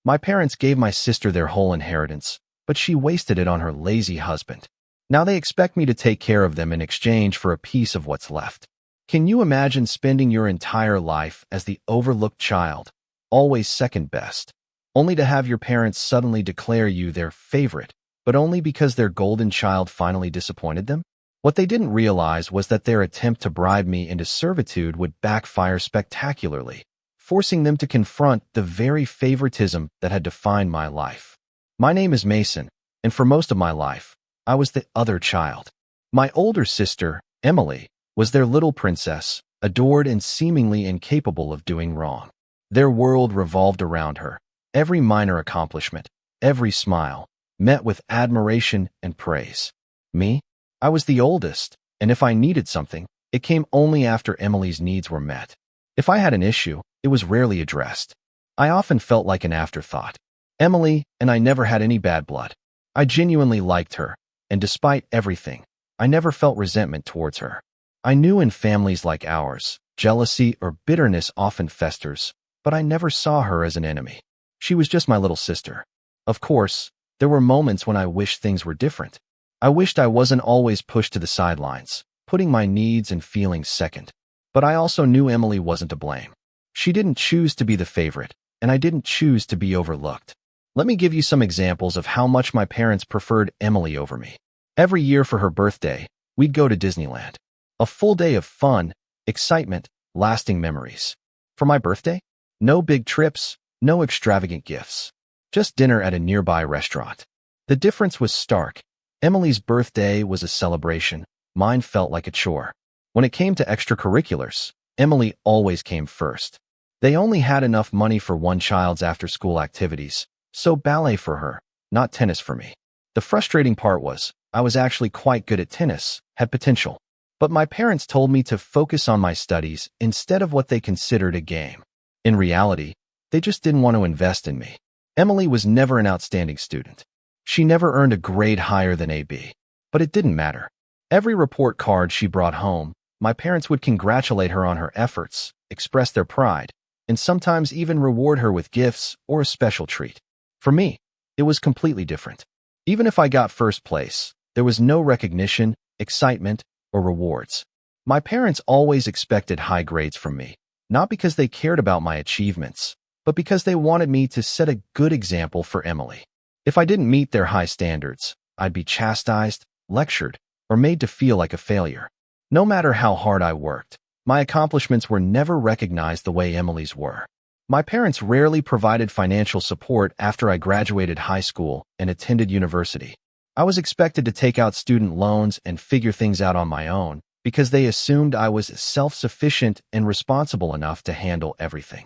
My parents gave my sister their whole inheritance, but she wasted it on her lazy husband. Now they expect me to take care of them in exchange for a piece of what's left. Can you imagine spending your entire life as the overlooked child, always second best, only to have your parents suddenly declare you their favorite, but only because their golden child finally disappointed them? What they didn't realize was that their attempt to bribe me into servitude would backfire spectacularly, forcing them to confront the very favoritism that had defined my life. My name is Mason, and for most of my life, I was the other child. My older sister, Emily, was their little princess, adored and seemingly incapable of doing wrong. Their world revolved around her. Every minor accomplishment, every smile, met with admiration and praise. Me? I was the oldest, and if I needed something, it came only after Emily's needs were met. If I had an issue, it was rarely addressed. I often felt like an afterthought. Emily and I never had any bad blood. I genuinely liked her, and despite everything, I never felt resentment towards her. I knew in families like ours, jealousy or bitterness often festers, but I never saw her as an enemy. She was just my little sister. Of course, there were moments when I wished things were different. I wished I wasn't always pushed to the sidelines, putting my needs and feelings second. But I also knew Emily wasn't to blame. She didn't choose to be the favorite, and I didn't choose to be overlooked. Let me give you some examples of how much my parents preferred Emily over me. Every year for her birthday, we'd go to Disneyland. A full day of fun, excitement, lasting memories. For my birthday, no big trips, no extravagant gifts. Just dinner at a nearby restaurant. The difference was stark. Emily's birthday was a celebration. Mine felt like a chore. When it came to extracurriculars, Emily always came first. They only had enough money for one child's after-school activities, so ballet for her, not tennis for me. The frustrating part was, I was actually quite good at tennis, had potential. But my parents told me to focus on my studies instead of what they considered a game. In reality, they just didn't want to invest in me. Emily was never an outstanding student. She never earned a grade higher than AB. But it didn't matter. Every report card she brought home, my parents would congratulate her on her efforts, express their pride, and sometimes even reward her with gifts or a special treat. For me, it was completely different. Even if I got first place, there was no recognition, excitement, or rewards. My parents always expected high grades from me, not because they cared about my achievements, but because they wanted me to set a good example for Emily. If I didn't meet their high standards, I'd be chastised, lectured, or made to feel like a failure. No matter how hard I worked, my accomplishments were never recognized the way Emily's were. My parents rarely provided financial support after I graduated high school and attended university. I was expected to take out student loans and figure things out on my own because they assumed I was self-sufficient and responsible enough to handle everything.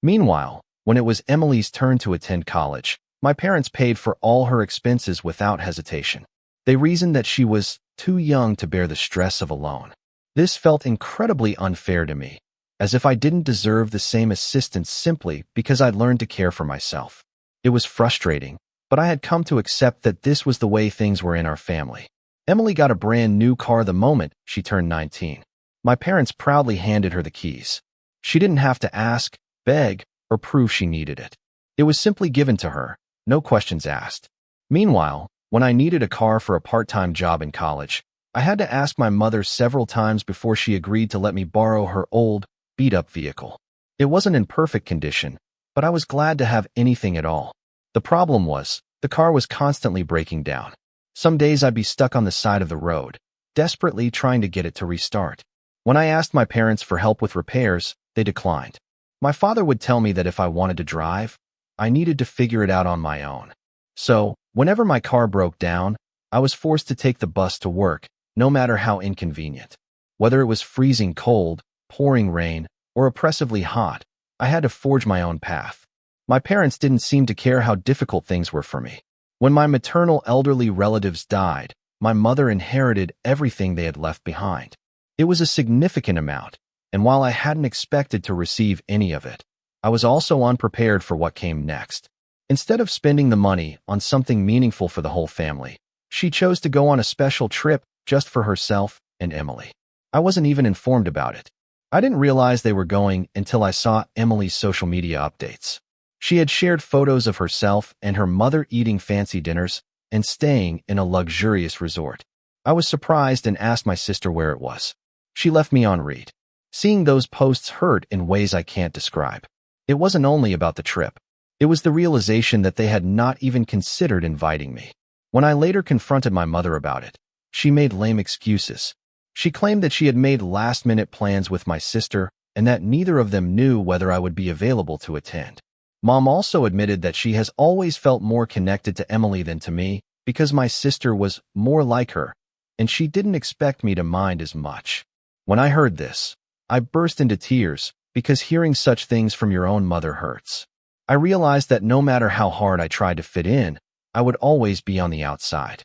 Meanwhile, when it was Emily's turn to attend college, my parents paid for all her expenses without hesitation. They reasoned that she was too young to bear the stress of a loan. This felt incredibly unfair to me, as if I didn't deserve the same assistance simply because I'd learned to care for myself. It was frustrating, but I had come to accept that this was the way things were in our family. Emily got a brand new car the moment she turned 19. My parents proudly handed her the keys. She didn't have to ask, beg, or prove she needed it. It was simply given to her, no questions asked. Meanwhile, when I needed a car for a part-time job in college, I had to ask my mother several times before she agreed to let me borrow her old, beat-up vehicle. It wasn't in perfect condition, but I was glad to have anything at all. The problem was, the car was constantly breaking down. Some days I'd be stuck on the side of the road, desperately trying to get it to restart. When I asked my parents for help with repairs, they declined. My father would tell me that if I wanted to drive, I needed to figure it out on my own. So, whenever my car broke down, I was forced to take the bus to work, no matter how inconvenient. Whether it was freezing cold, pouring rain, or oppressively hot, I had to forge my own path. My parents didn't seem to care how difficult things were for me. When my maternal elderly relatives died, my mother inherited everything they had left behind. It was a significant amount, and while I hadn't expected to receive any of it, I was also unprepared for what came next. Instead of spending the money on something meaningful for the whole family, she chose to go on a special trip just for herself and Emily. I wasn't even informed about it. I didn't realize they were going until I saw Emily's social media updates. She had shared photos of herself and her mother eating fancy dinners and staying in a luxurious resort. I was surprised and asked my sister where it was. She left me on read. Seeing those posts hurt in ways I can't describe. It wasn't only about the trip. It was the realization that they had not even considered inviting me. When I later confronted my mother about it, she made lame excuses. She claimed that she had made last-minute plans with my sister and that neither of them knew whether I would be available to attend. Mom also admitted that she has always felt more connected to Emily than to me because my sister was more like her, and she didn't expect me to mind as much. When I heard this, I burst into tears because hearing such things from your own mother hurts. I realized that no matter how hard I tried to fit in, I would always be on the outside.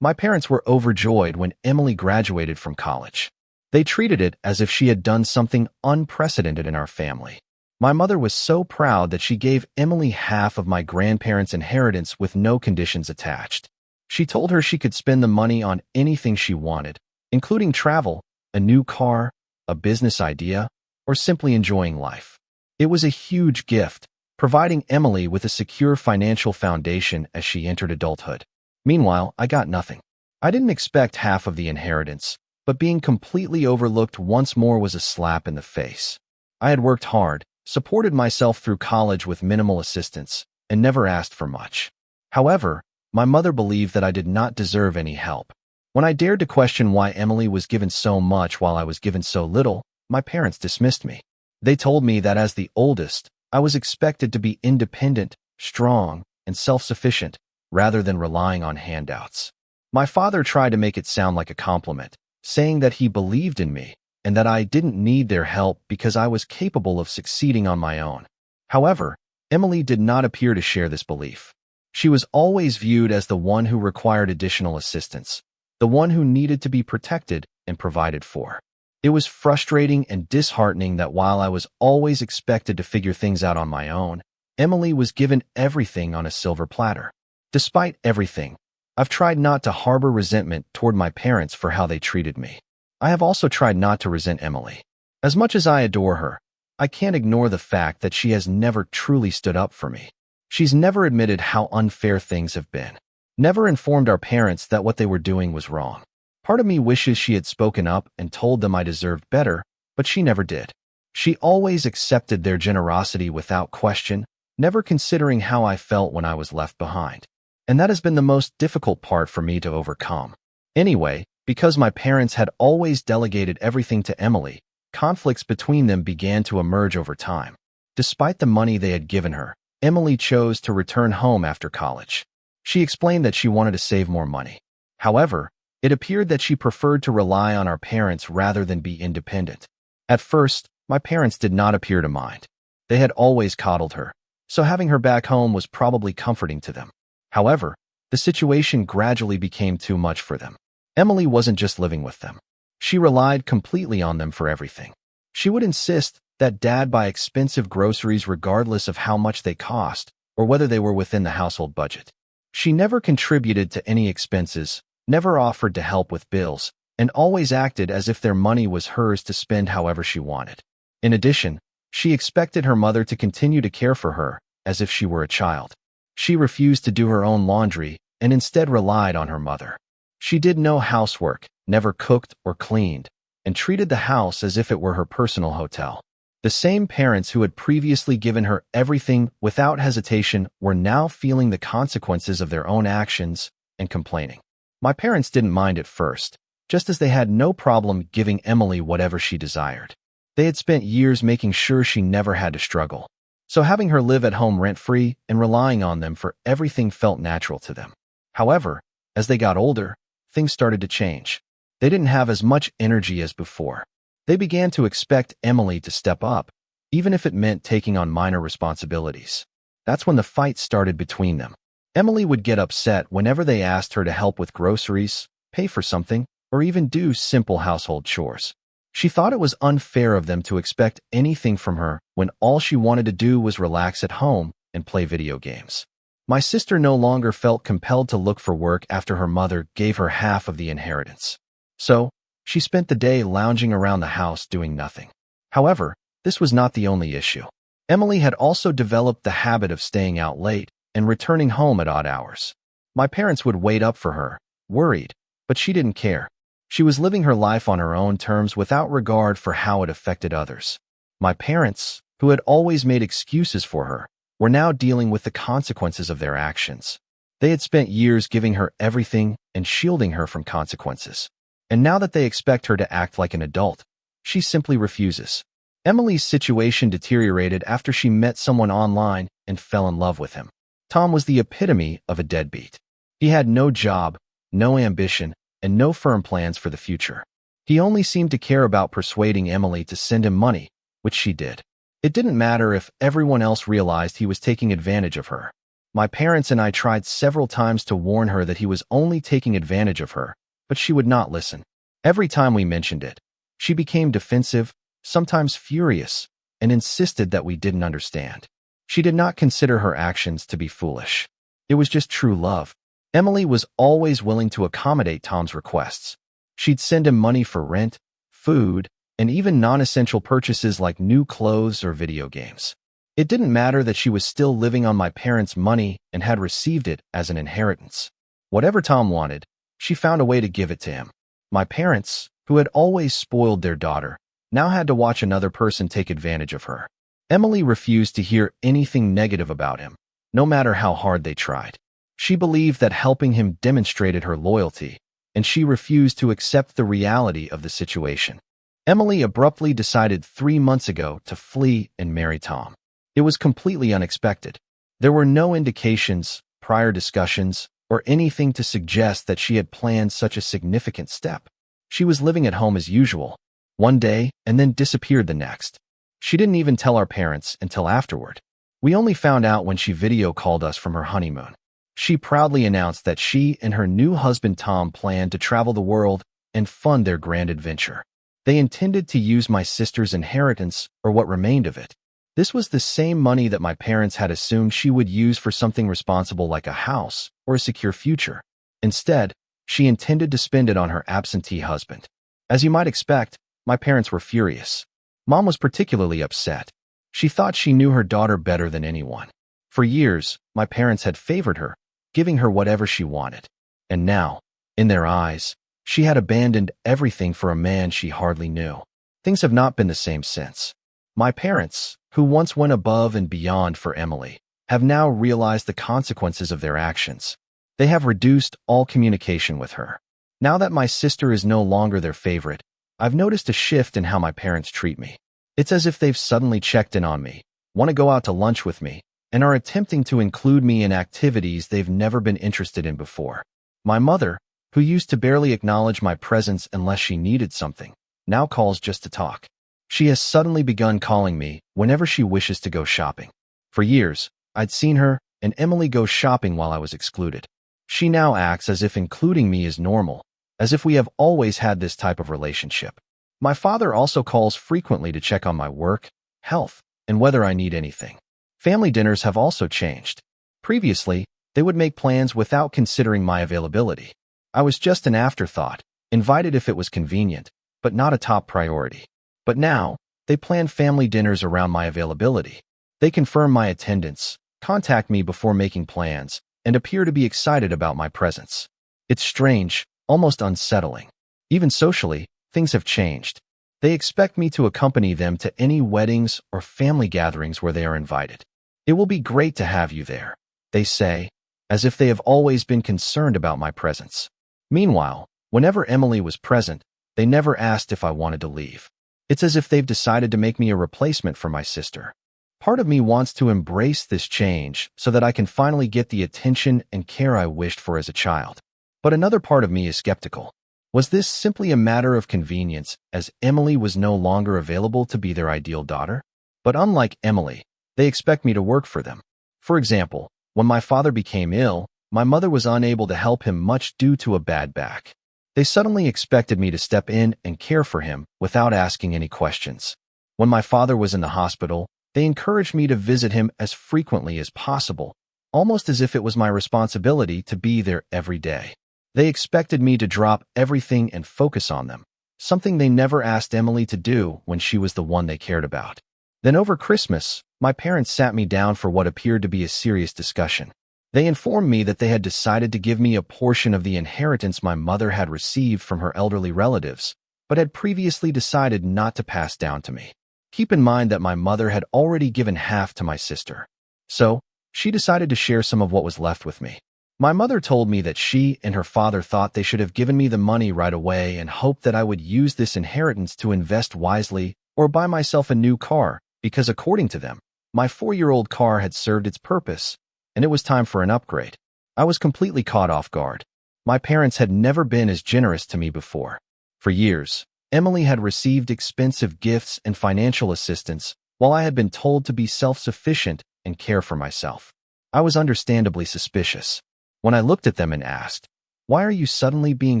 My parents were overjoyed when Emily graduated from college. They treated it as if she had done something unprecedented in our family. My mother was so proud that she gave Emily half of my grandparents' inheritance with no conditions attached. She told her she could spend the money on anything she wanted, including travel, a new car, a business idea, or simply enjoying life. It was a huge gift, providing Emily with a secure financial foundation as she entered adulthood. Meanwhile, I got nothing. I didn't expect half of the inheritance, but being completely overlooked once more was a slap in the face. I had worked hard, supported myself through college with minimal assistance, and never asked for much. However, my mother believed that I did not deserve any help. When I dared to question why Emily was given so much while I was given so little, my parents dismissed me. They told me that as the oldest, I was expected to be independent, strong, and self-sufficient, rather than relying on handouts. My father tried to make it sound like a compliment, saying that he believed in me and that I didn't need their help because I was capable of succeeding on my own. However, Emily did not appear to share this belief. She was always viewed as the one who required additional assistance, the one who needed to be protected and provided for. It was frustrating and disheartening that while I was always expected to figure things out on my own, Emily was given everything on a silver platter. Despite everything, I've tried not to harbor resentment toward my parents for how they treated me. I have also tried not to resent Emily. As much as I adore her, I can't ignore the fact that she has never truly stood up for me. She's never admitted how unfair things have been, never informed our parents that what they were doing was wrong. Part of me wishes she had spoken up and told them I deserved better, but she never did. She always accepted their generosity without question, never considering how I felt when I was left behind. And that has been the most difficult part for me to overcome. Anyway, because my parents had always delegated everything to Emily, conflicts between them began to emerge over time. Despite the money they had given her, Emily chose to return home after college. She explained that she wanted to save more money. However, it appeared that she preferred to rely on our parents rather than be independent. At first, my parents did not appear to mind. They had always coddled her, so having her back home was probably comforting to them. However, the situation gradually became too much for them. Emily wasn't just living with them. She relied completely on them for everything. She would insist that Dad buy expensive groceries regardless of how much they cost or whether they were within the household budget. She never contributed to any expenses, never offered to help with bills, and always acted as if their money was hers to spend however she wanted. In addition, she expected her mother to continue to care for her as if she were a child. She refused to do her own laundry and instead relied on her mother. She did no housework, never cooked or cleaned, and treated the house as if it were her personal hotel. The same parents who had previously given her everything without hesitation were now feeling the consequences of their own actions and complaining. My parents didn't mind at first, just as they had no problem giving Emily whatever she desired. They had spent years making sure she never had to struggle, so having her live at home rent-free and relying on them for everything felt natural to them. However, as they got older, things started to change. They didn't have as much energy as before. They began to expect Emily to step up, even if it meant taking on minor responsibilities. That's when the fight started between them. Emily would get upset whenever they asked her to help with groceries, pay for something, or even do simple household chores. She thought it was unfair of them to expect anything from her when all she wanted to do was relax at home and play video games. My sister no longer felt compelled to look for work after her mother gave her half of the inheritance. So, she spent the day lounging around the house doing nothing. However, this was not the only issue. Emily had also developed the habit of staying out late and returning home at odd hours. My parents would wait up for her, worried, but she didn't care. She was living her life on her own terms without regard for how it affected others. My parents, who had always made excuses for her, were now dealing with the consequences of their actions. They had spent years giving her everything and shielding her from consequences. And now that they expect her to act like an adult, she simply refuses. Emily's situation deteriorated after she met someone online and fell in love with him. Tom was the epitome of a deadbeat. He had no job, no ambition, and no firm plans for the future. He only seemed to care about persuading Emily to send him money, which she did. It didn't matter if everyone else realized he was taking advantage of her. My parents and I tried several times to warn her that he was only taking advantage of her, but she would not listen. Every time we mentioned it, she became defensive, sometimes furious, and insisted that we didn't understand. She did not consider her actions to be foolish. It was just true love. Emily was always willing to accommodate Tom's requests. She'd send him money for rent, food, and even non-essential purchases like new clothes or video games. It didn't matter that she was still living on my parents' money and had received it as an inheritance. Whatever Tom wanted, she found a way to give it to him. My parents, who had always spoiled their daughter, now had to watch another person take advantage of her. Emily refused to hear anything negative about him, no matter how hard they tried. She believed that helping him demonstrated her loyalty, and she refused to accept the reality of the situation. Emily abruptly decided 3 months ago to flee and marry Tom. It was completely unexpected. There were no indications, prior discussions, or anything to suggest that she had planned such a significant step. She was living at home as usual, one day and then disappeared the next. She didn't even tell our parents until afterward. We only found out when she video called us from her honeymoon. She proudly announced that she and her new husband Tom planned to travel the world and fund their grand adventure. They intended to use my sister's inheritance or what remained of it. This was the same money that my parents had assumed she would use for something responsible like a house or a secure future. Instead, she intended to spend it on her absentee husband. As you might expect, my parents were furious. Mom was particularly upset. She thought she knew her daughter better than anyone. For years, my parents had favored her, giving her whatever she wanted. And now, in their eyes, she had abandoned everything for a man she hardly knew. Things have not been the same since. My parents, who once went above and beyond for Emily, have now realized the consequences of their actions. They have reduced all communication with her. Now that my sister is no longer their favorite, I've noticed a shift in how my parents treat me. It's as if they've suddenly checked in on me, want to go out to lunch with me, and are attempting to include me in activities they've never been interested in before. My mother, who used to barely acknowledge my presence unless she needed something, now calls just to talk. She has suddenly begun calling me whenever she wishes to go shopping. For years, I'd seen her and Emily go shopping while I was excluded. She now acts as if including me is normal, as if we have always had this type of relationship. My father also calls frequently to check on my work, health, and whether I need anything. Family dinners have also changed. Previously, they would make plans without considering my availability. I was just an afterthought, invited if it was convenient, but not a top priority. But now, they plan family dinners around my availability. They confirm my attendance, contact me before making plans, and appear to be excited about my presence. It's strange, almost unsettling. Even socially, things have changed. They expect me to accompany them to any weddings or family gatherings where they are invited. It will be great to have you there, they say, as if they have always been concerned about my presence. Meanwhile, whenever Emily was present, they never asked if I wanted to leave. It's as if they've decided to make me a replacement for my sister. Part of me wants to embrace this change so that I can finally get the attention and care I wished for as a child. But another part of me is skeptical. Was this simply a matter of convenience, as Emily was no longer available to be their ideal daughter? But unlike Emily, they expect me to work for them. For example, when my father became ill, my mother was unable to help him much due to a bad back. They suddenly expected me to step in and care for him without asking any questions. When my father was in the hospital, they encouraged me to visit him as frequently as possible, almost as if it was my responsibility to be there every day. They expected me to drop everything and focus on them, something they never asked Emily to do when she was the one they cared about. Then over Christmas, my parents sat me down for what appeared to be a serious discussion. They informed me that they had decided to give me a portion of the inheritance my mother had received from her elderly relatives, but had previously decided not to pass down to me. Keep in mind that my mother had already given half to my sister. So, she decided to share some of what was left with me. My mother told me that she and her father thought they should have given me the money right away and hoped that I would use this inheritance to invest wisely or buy myself a new car, because according to them, my 4-year-old car had served its purpose, and it was time for an upgrade. I was completely caught off guard. My parents had never been as generous to me before. For years, Emily had received expensive gifts and financial assistance, while I had been told to be self-sufficient and care for myself. I was understandably suspicious. When I looked at them and asked, "Why are you suddenly being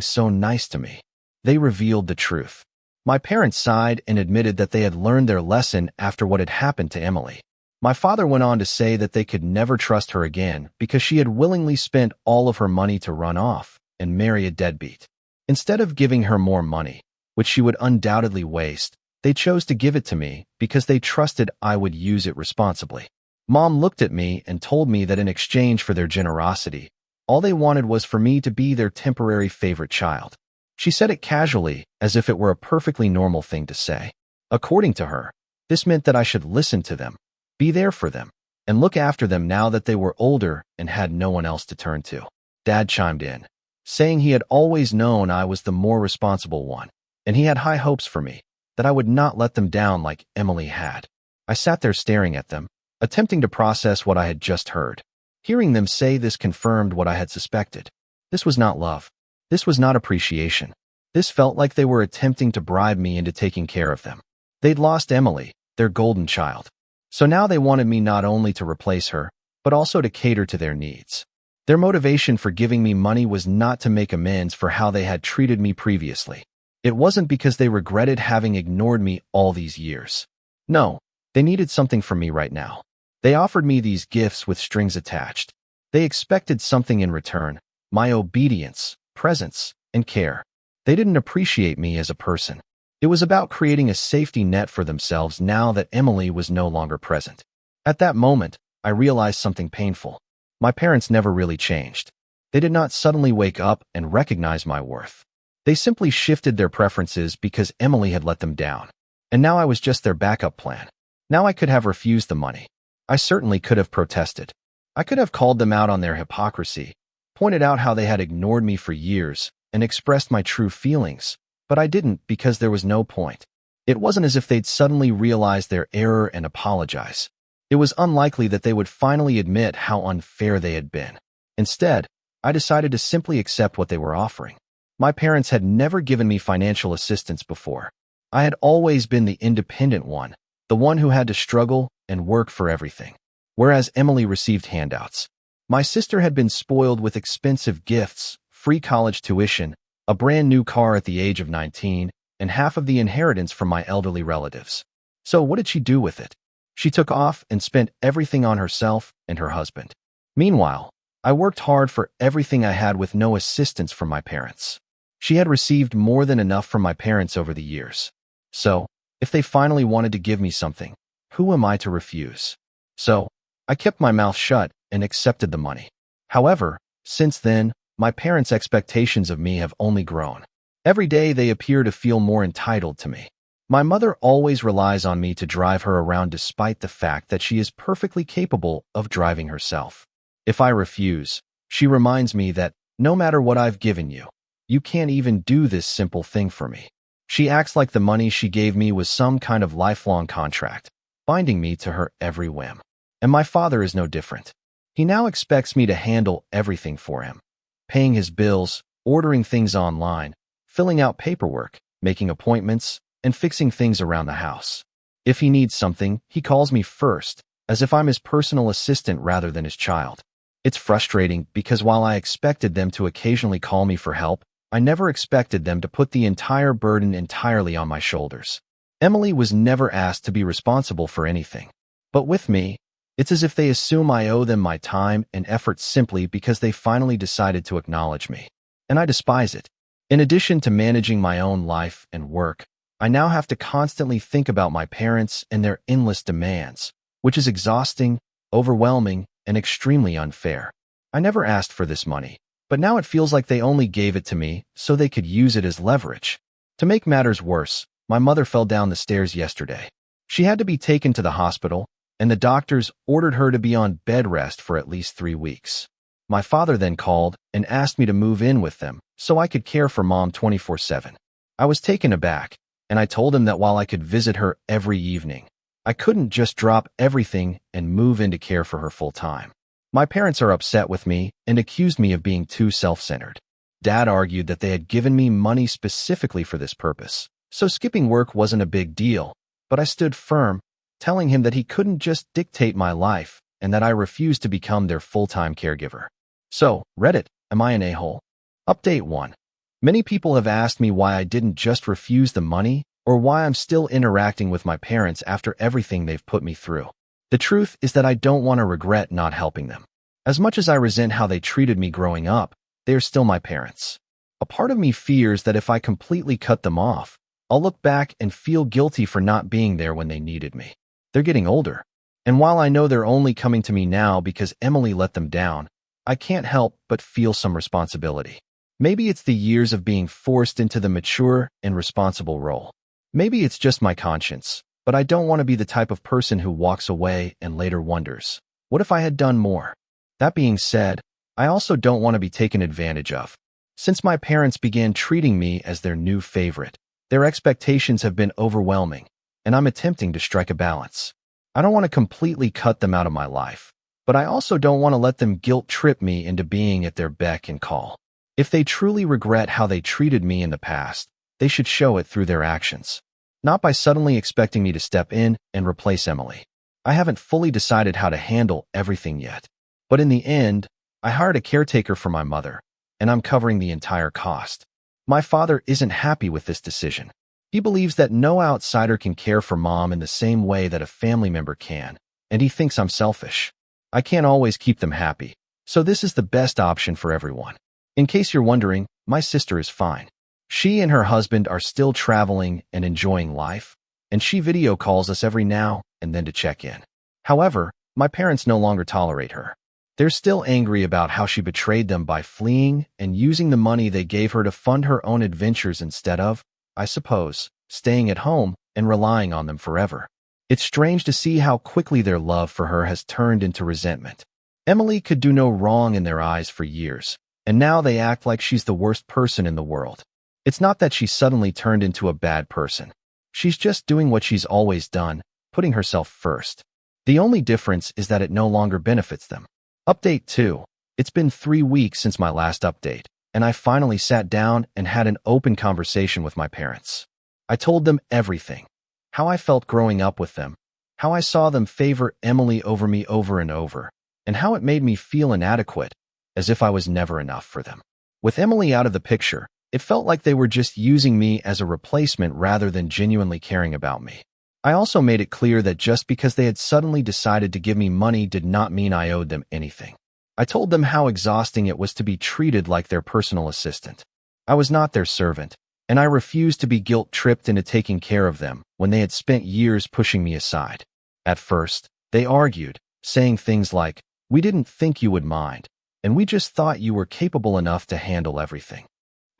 so nice to me?" they revealed the truth. My parents sighed and admitted that they had learned their lesson after what had happened to Emily. My father went on to say that they could never trust her again because she had willingly spent all of her money to run off and marry a deadbeat. Instead of giving her more money, which she would undoubtedly waste, they chose to give it to me because they trusted I would use it responsibly. Mom looked at me and told me that in exchange for their generosity, all they wanted was for me to be their temporary favorite child. She said it casually, as if it were a perfectly normal thing to say. According to her, this meant that I should listen to them, be there for them, and look after them now that they were older and had no one else to turn to. Dad chimed in, saying he had always known I was the more responsible one, and he had high hopes for me, that I would not let them down like Emily had. I sat there staring at them, attempting to process what I had just heard. Hearing them say this confirmed what I had suspected. This was not love. This was not appreciation. This felt like they were attempting to bribe me into taking care of them. They'd lost Emily, their golden child. So now they wanted me not only to replace her, but also to cater to their needs. Their motivation for giving me money was not to make amends for how they had treated me previously. It wasn't because they regretted having ignored me all these years. No, they needed something from me right now. They offered me these gifts with strings attached. They expected something in return, my obedience, presence, and care. They didn't appreciate me as a person. It was about creating a safety net for themselves now that Emily was no longer present. At that moment, I realized something painful. My parents never really changed. They did not suddenly wake up and recognize my worth. They simply shifted their preferences because Emily had let them down. And now I was just their backup plan. Now I could have refused the money. I certainly could have protested. I could have called them out on their hypocrisy, pointed out how they had ignored me for years, and expressed my true feelings, but I didn't because there was no point. It wasn't as if they'd suddenly realized their error and apologize. It was unlikely that they would finally admit how unfair they had been. Instead, I decided to simply accept what they were offering. My parents had never given me financial assistance before. I had always been the independent one, the one who had to struggle and work for everything, whereas Emily received handouts. My sister had been spoiled with expensive gifts, free college tuition, a brand new car at the age of 19, and half of the inheritance from my elderly relatives. So what did she do with it? She took off and spent everything on herself and her husband. Meanwhile, I worked hard for everything I had with no assistance from my parents. She had received more than enough from my parents over the years. So, if they finally wanted to give me something, who am I to refuse? So, I kept my mouth shut and accepted the money. However, since then, my parents' expectations of me have only grown. Every day they appear to feel more entitled to me. My mother always relies on me to drive her around despite the fact that she is perfectly capable of driving herself. If I refuse, she reminds me that, no matter what I've given you, you can't even do this simple thing for me. She acts like the money she gave me was some kind of lifelong contract, binding me to her every whim. And my father is no different. He now expects me to handle everything for him, paying his bills, ordering things online, filling out paperwork, making appointments, and fixing things around the house. If he needs something, he calls me first, as if I'm his personal assistant rather than his child. It's frustrating because while I expected them to occasionally call me for help, I never expected them to put the entire burden entirely on my shoulders. Emily was never asked to be responsible for anything. But with me, it's as if they assume I owe them my time and effort simply because they finally decided to acknowledge me. And I despise it. In addition to managing my own life and work, I now have to constantly think about my parents and their endless demands, which is exhausting, overwhelming, and extremely unfair. I never asked for this money, but now it feels like they only gave it to me so they could use it as leverage. To make matters worse, my mother fell down the stairs yesterday. She had to be taken to the hospital, and the doctors ordered her to be on bed rest for at least 3 weeks. My father then called and asked me to move in with them so I could care for Mom 24/7. I was taken aback, and I told him that while I could visit her every evening, I couldn't just drop everything and move in to care for her full time. My parents are upset with me and accused me of being too self-centered. Dad argued that they had given me money specifically for this purpose, so skipping work wasn't a big deal, but I stood firm, telling him that he couldn't just dictate my life and that I refused to become their full-time caregiver. So, Reddit, am I an a-hole? Update 1. Many people have asked me why I didn't just refuse the money or why I'm still interacting with my parents after everything they've put me through. The truth is that I don't want to regret not helping them. As much as I resent how they treated me growing up, they are still my parents. A part of me fears that if I completely cut them off, I'll look back and feel guilty for not being there when they needed me. They're getting older, and while I know they're only coming to me now because Emily let them down, I can't help but feel some responsibility. Maybe it's the years of being forced into the mature and responsible role. Maybe it's just my conscience, but I don't want to be the type of person who walks away and later wonders, what if I had done more? That being said, I also don't want to be taken advantage of. Since my parents began treating me as their new favorite, their expectations have been overwhelming, and I'm attempting to strike a balance. I don't want to completely cut them out of my life, but I also don't want to let them guilt-trip me into being at their beck and call. If they truly regret how they treated me in the past, they should show it through their actions, not by suddenly expecting me to step in and replace Emily. I haven't fully decided how to handle everything yet, but in the end, I hired a caretaker for my mother, and I'm covering the entire cost. My father isn't happy with this decision. He believes that no outsider can care for Mom in the same way that a family member can, and he thinks I'm selfish. I can't always keep them happy, so this is the best option for everyone. In case you're wondering, my sister is fine. She and her husband are still traveling and enjoying life, and she video calls us every now and then to check in. However, my parents no longer tolerate her. They're still angry about how she betrayed them by fleeing and using the money they gave her to fund her own adventures instead of, I suppose, staying at home and relying on them forever. It's strange to see how quickly their love for her has turned into resentment. Emily could do no wrong in their eyes for years, and now they act like she's the worst person in the world. It's not that she suddenly turned into a bad person. She's just doing what she's always done, putting herself first. The only difference is that it no longer benefits them. Update 2. It's been 3 weeks since my last update, and I finally sat down and had an open conversation with my parents. I told them everything. How I felt growing up with them, how I saw them favor Emily over me over and over, and how it made me feel inadequate, as if I was never enough for them. With Emily out of the picture, it felt like they were just using me as a replacement rather than genuinely caring about me. I also made it clear that just because they had suddenly decided to give me money did not mean I owed them anything. I told them how exhausting it was to be treated like their personal assistant. I was not their servant, and I refused to be guilt-tripped into taking care of them when they had spent years pushing me aside. At first, they argued, saying things like, "We didn't think you would mind, and we just thought you were capable enough to handle everything."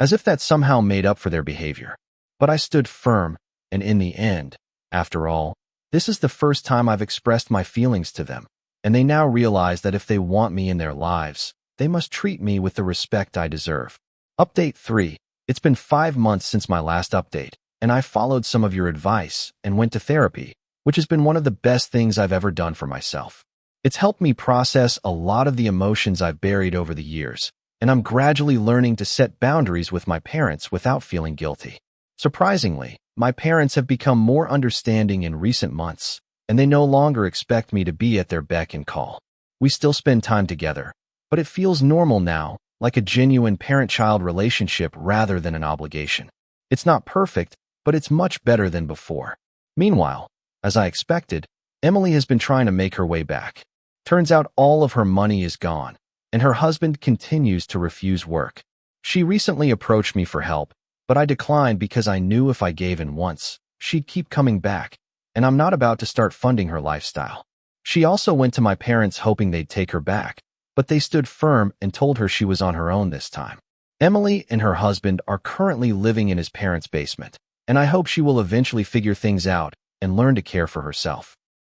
As if that somehow made up for their behavior. But I stood firm, and in the end, after all, this is the first time I've expressed my feelings to them, and they now realize that if they want me in their lives, they must treat me with the respect I deserve. Update 3. It's been 5 months since my last update, and I followed some of your advice and went to therapy, which has been one of the best things I've ever done for myself. It's helped me process a lot of the emotions I've buried over the years, and I'm gradually learning to set boundaries with my parents without feeling guilty. Surprisingly, my parents have become more understanding in recent months, and they no longer expect me to be at their beck and call. We still spend time together, but it feels normal now, like a genuine parent-child relationship rather than an obligation. It's not perfect, but it's much better than before. Meanwhile, as I expected, Emily has been trying to make her way back. Turns out all of her money is gone, and her husband continues to refuse work. She recently approached me for help, but I declined because I knew if I gave in once, she'd keep coming back, and I'm not about to start funding her lifestyle. She also went to my parents hoping they'd take her back, but they stood firm and told her she was on her own this time. Emily and her husband are currently living in his parents' basement, and I hope she will eventually figure things out and learn to care for herself.